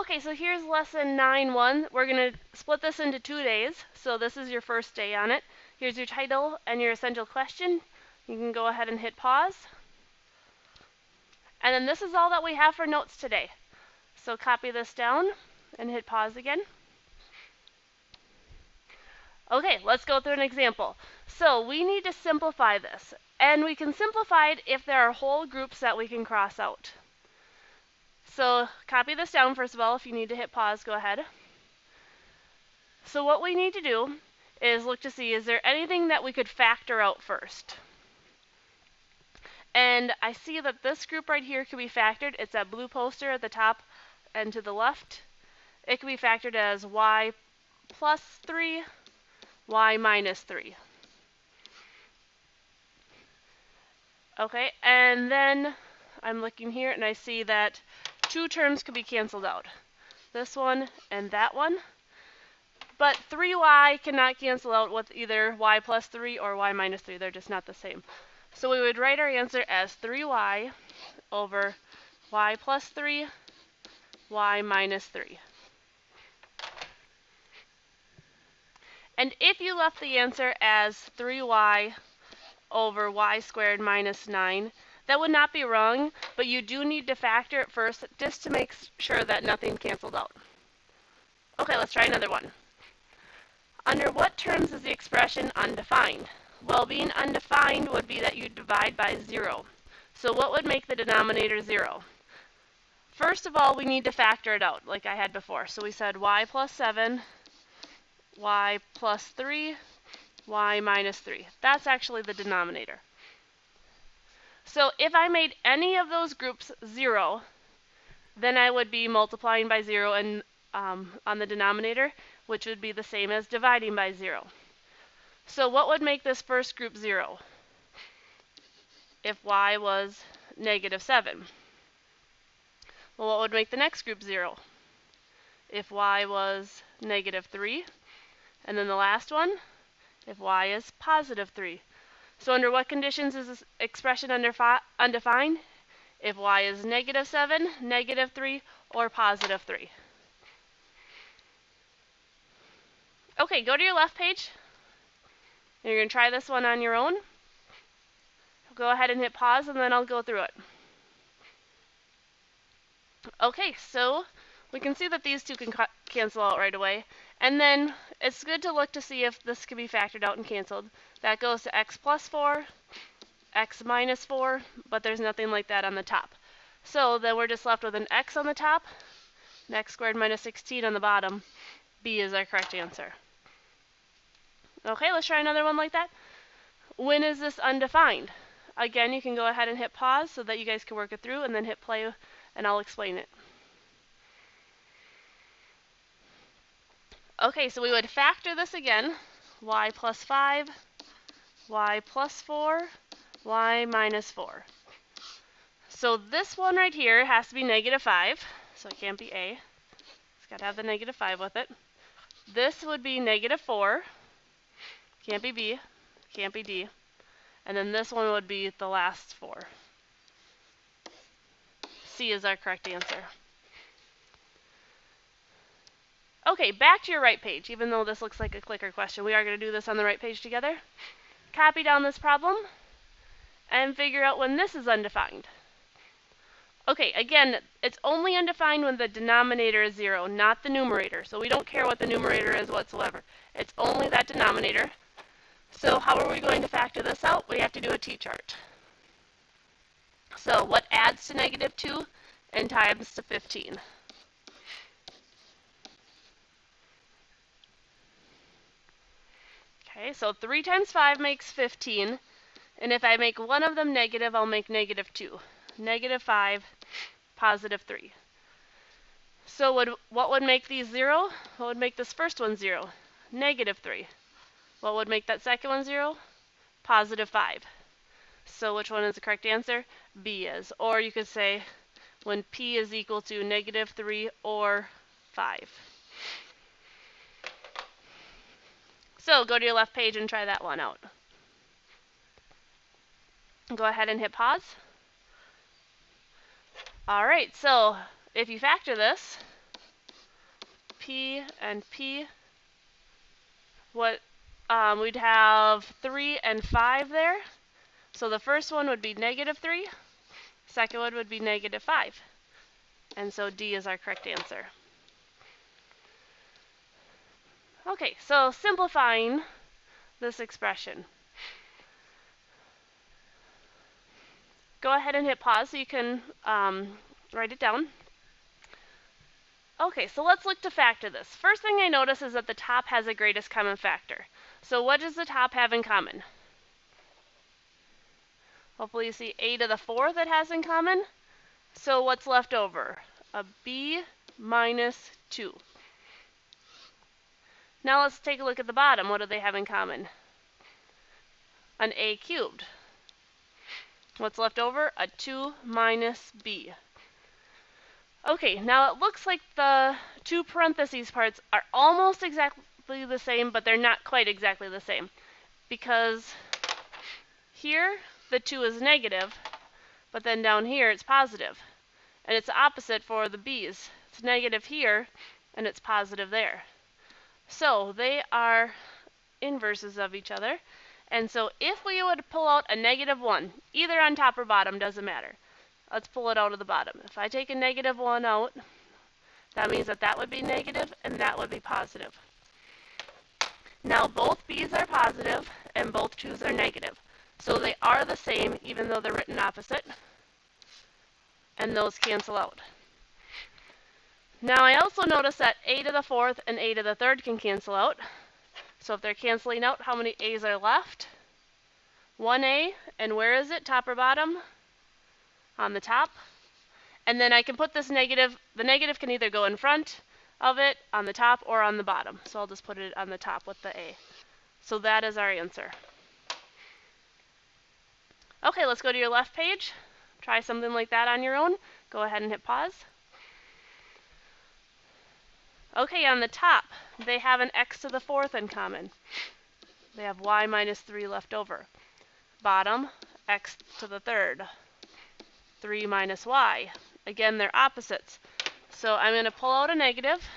Okay, so here's lesson 9.1. We're going to split this into 2 days. So this is your first day on it. Here's your title and your essential question. You can go ahead and hit pause. And then this is all that we have for notes today. So copy this down and hit pause again. Okay, let's go through an example. So we need to simplify this. And we can simplify it if there are whole groups that we can cross out. So copy this down first of all. If you need to hit pause, go ahead. So what we need to do is look to see, is there anything that we could factor out first? And I see that this group right here could be factored. It's that blue poster at the top and to the left. It can be factored as y plus 3, y minus 3. Okay, and then I'm looking here and I see that 2 terms could be canceled out. This one and that one. But 3y cannot cancel out with either y plus 3 or y minus 3. They're just not the same. So we would write our answer as 3y over y plus 3, y minus 3. And if you left the answer as 3y over y squared minus 9, that would not be wrong, but you do need to factor it first just to make sure that nothing canceled out. Okay, let's try another one. Under what terms is the expression undefined? Well, being undefined would be that you divide by 0. So what would make the denominator 0? First of all, we need to factor it out like I had before. So we said y plus 7, y plus 3, y minus 3. That's actually the denominator. So if I made any of those groups 0, then I would be multiplying by 0 and on the denominator, which would be the same as dividing by 0. So what would make this first group 0? If y was negative 7. Well, what would make the next group 0? If y was negative 3. And then the last one, if y is positive 3. So under what conditions is this expression undefined? If y is negative 7, negative 3, or positive 3. Okay, go to your left page. You're going to try this one on your own. Go ahead and hit pause, and then I'll go through it. Okay, so we can see that these two can cancel out right away. And then it's good to look to see if this can be factored out and canceled. That goes to x plus 4, x minus 4, but there's nothing like that on the top. So then we're just left with an x on the top, and x squared minus 16 on the bottom. B is our correct answer. Okay, let's try another one like that. When is this undefined? Again, you can go ahead and hit pause so that you guys can work it through, and then hit play, and I'll explain it. Okay, so we would factor this again. Y plus 5, y plus 4, y minus 4. So this one right here has to be negative 5, so it can't be A. It's got to have the negative 5 with it. This would be negative 4. Can't be B. Can't be D. And then this one would be the last 4. C is our correct answer. Okay, back to your right page. Even though this looks like a clicker question, we are going to do this on the right page together. Copy down this problem and figure out when this is undefined. Okay, again, it's only undefined when the denominator is 0, not the numerator. So we don't care what the numerator is whatsoever. It's only that denominator. So how are we going to factor this out? We have to do a t-chart. So what adds to negative 2 and times to 15? Okay, so 3 times 5 makes 15. And if I make one of them negative, I'll make negative 2. Negative 5, positive 3. So what would make these 0? What would make this first one 0? Negative 3. What would make that second one 0? Positive 5. So which one is the correct answer? B is. Or you could say when P is equal to negative 3 or 5. So go to your left page and try that one out. Go ahead and hit pause. All right, so if you factor this, P and P, we'd have 3 and 5 there. So the first one would be -3, second one would be -5. And so D is our correct answer. Okay, so simplifying this expression. Go ahead and hit pause so you can write it down. Okay, so let's look to factor this. First thing I notice is that the top has a greatest common factor. So what does the top have in common? Hopefully you see a to the 4th that has in common. So what's left over? A b minus 2. Now let's take a look at the bottom. What do they have in common? An a cubed. What's left over? A 2 minus b. Okay, now it looks like the two parentheses parts are almost exactly the same, but they're not quite exactly the same. Because here, the 2 is negative, but then down here it's positive. And it's opposite for the b's. It's negative here, and it's positive there. So they are inverses of each other. And so if we would pull out a -1, either on top or bottom, doesn't matter. Let's pull it out of the bottom. If I take a -1 out, that means that that would be negative and that would be positive. Now both b's are positive and both 2's are negative. So they are the same even though they're written opposite. And those cancel out. Now I also notice that a to the 4th and a to the 3rd can cancel out. So if they're canceling out, how many a's are left? 1a, and where is it, top or bottom? On the top. And then I can put this negative, the negative can either go in front of it, on the top, or on the bottom. So I'll just put it on the top with the a. So that is our answer. Okay, let's go to your left page. Try something like that on your own. Go ahead and hit pause. Okay, on the top, they have an x to the 4th in common. They have y minus 3 left over. Bottom, x to the 3rd. 3 minus y. Again, they're opposites. So I'm going to pull out a negative,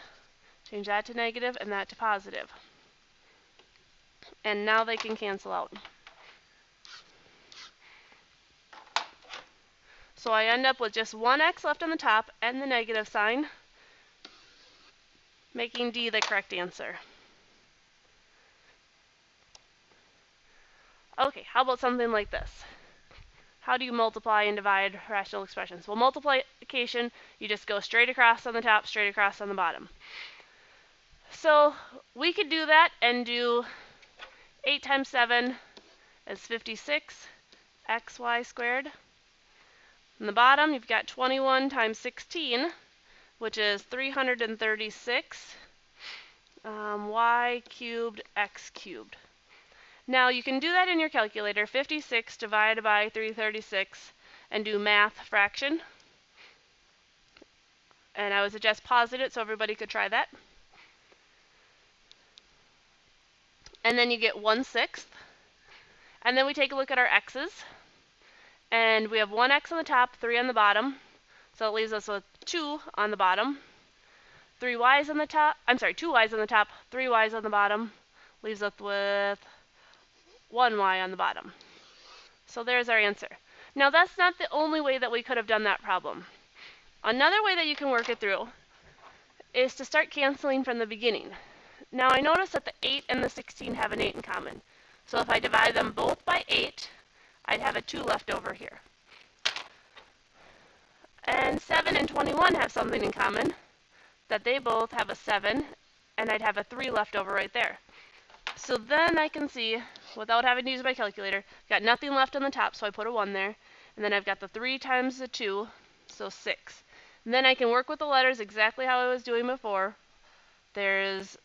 change that to negative and that to positive. And now they can cancel out. So I end up with just one x left on the top and the negative sign, making D the correct answer. Okay, how about something like this? How do you multiply and divide rational expressions? Well, multiplication, you just go straight across on the top, straight across on the bottom. So we could do that and do 8 times 7 is 56, xy squared. On the bottom, you've got 21 times 16, which is 336, y cubed, x cubed. Now you can do that in your calculator, 56 divided by 336, and do math fraction. And I would suggest pausing it so everybody could try that. And then you get 1/6. And then we take a look at our x's. And we have 1 x on the top, 3 on the bottom. So it leaves us with 2 on the bottom. 2 y's on the top, 3 y's on the bottom. Leaves us with 1 y on the bottom. So there's our answer. Now that's not the only way that we could have done that problem. Another way that you can work it through is to start canceling from the beginning. Now I notice that the 8 and the 16 have an 8 in common. So if I divide them both by 8, I'd have a 2 left over here. And 7 and 21 have something in common, that they both have a 7, and I'd have a 3 left over right there. So then I can see, without having to use my calculator, got nothing left on the top, so I put a 1 there. And then I've got the 3 times the 2, so 6. And then I can work with the letters exactly how I was doing before. There's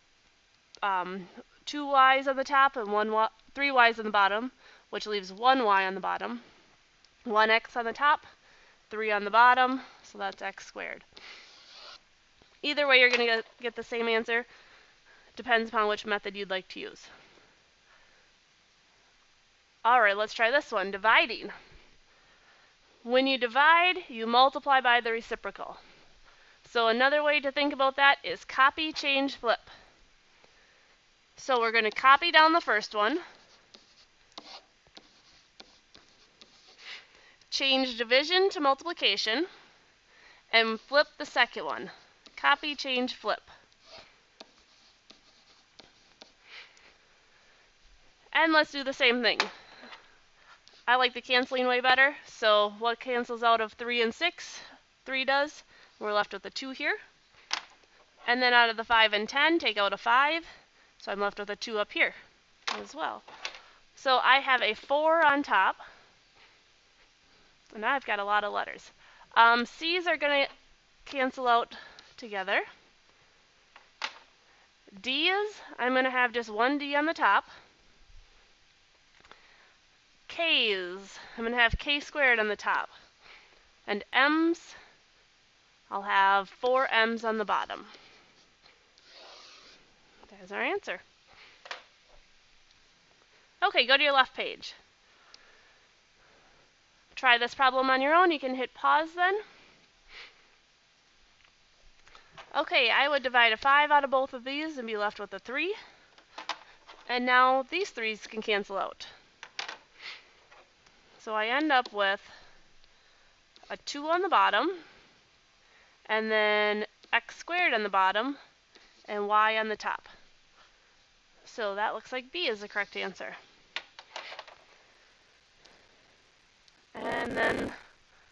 2 y's on the top and 3 y's on the bottom, which leaves 1 y on the bottom. 1 x on the top, 3 on the bottom, so that's x squared. Either way, you're going to get the same answer. Depends upon which method you'd like to use. Alright, let's try this one, dividing. When you divide, you multiply by the reciprocal. So another way to think about that is copy, change, flip. So we're going to copy down the first one, change division to multiplication, and flip the second one. Copy, change, flip. And let's do the same thing. I like the canceling way better, so what cancels out of 3 and 6? 3 does. We're left with a 2 here. And then out of the 5 and 10, take out a 5. So I'm left with a 2 up here as well. So I have a 4 on top. And now I've got a lot of letters. C's are going to cancel out together. D's, I'm going to have just one D on the top. K's, I'm going to have K squared on the top. And M's, I'll have 4 M's on the bottom. There's our answer. Okay, go to your left page. Try this problem on your own. You can hit pause then. Okay, I would divide a 5 out of both of these and be left with a 3. And now these 3's can cancel out. So I end up with a 2 on the bottom, and then x squared on the bottom, and y on the top. So that looks like B is the correct answer. And then,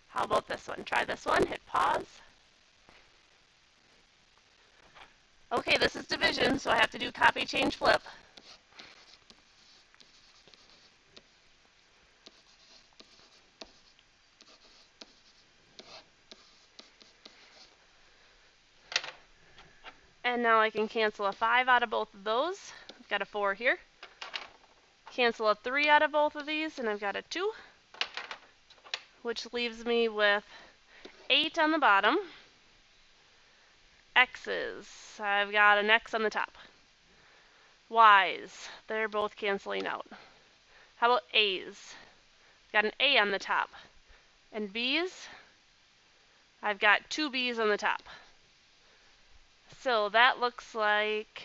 how about this one? Try this one, hit pause. Okay, this is division, so I have to do copy, change, flip. And now I can cancel a 5 out of both of those. I've got a 4 here. Cancel a 3 out of both of these, and I've got a 2. Which leaves me with 8 on the bottom. X's, I've got an X on the top. Y's, they're both canceling out. How about A's? Got an A on the top. And B's, I've got 2 B's on the top. So that looks like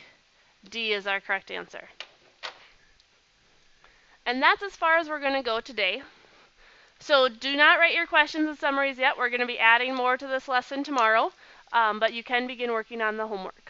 D is our correct answer. And that's as far as we're going to go today. So do not write your questions and summaries yet. We're going to be adding more to this lesson tomorrow, but you can begin working on the homework.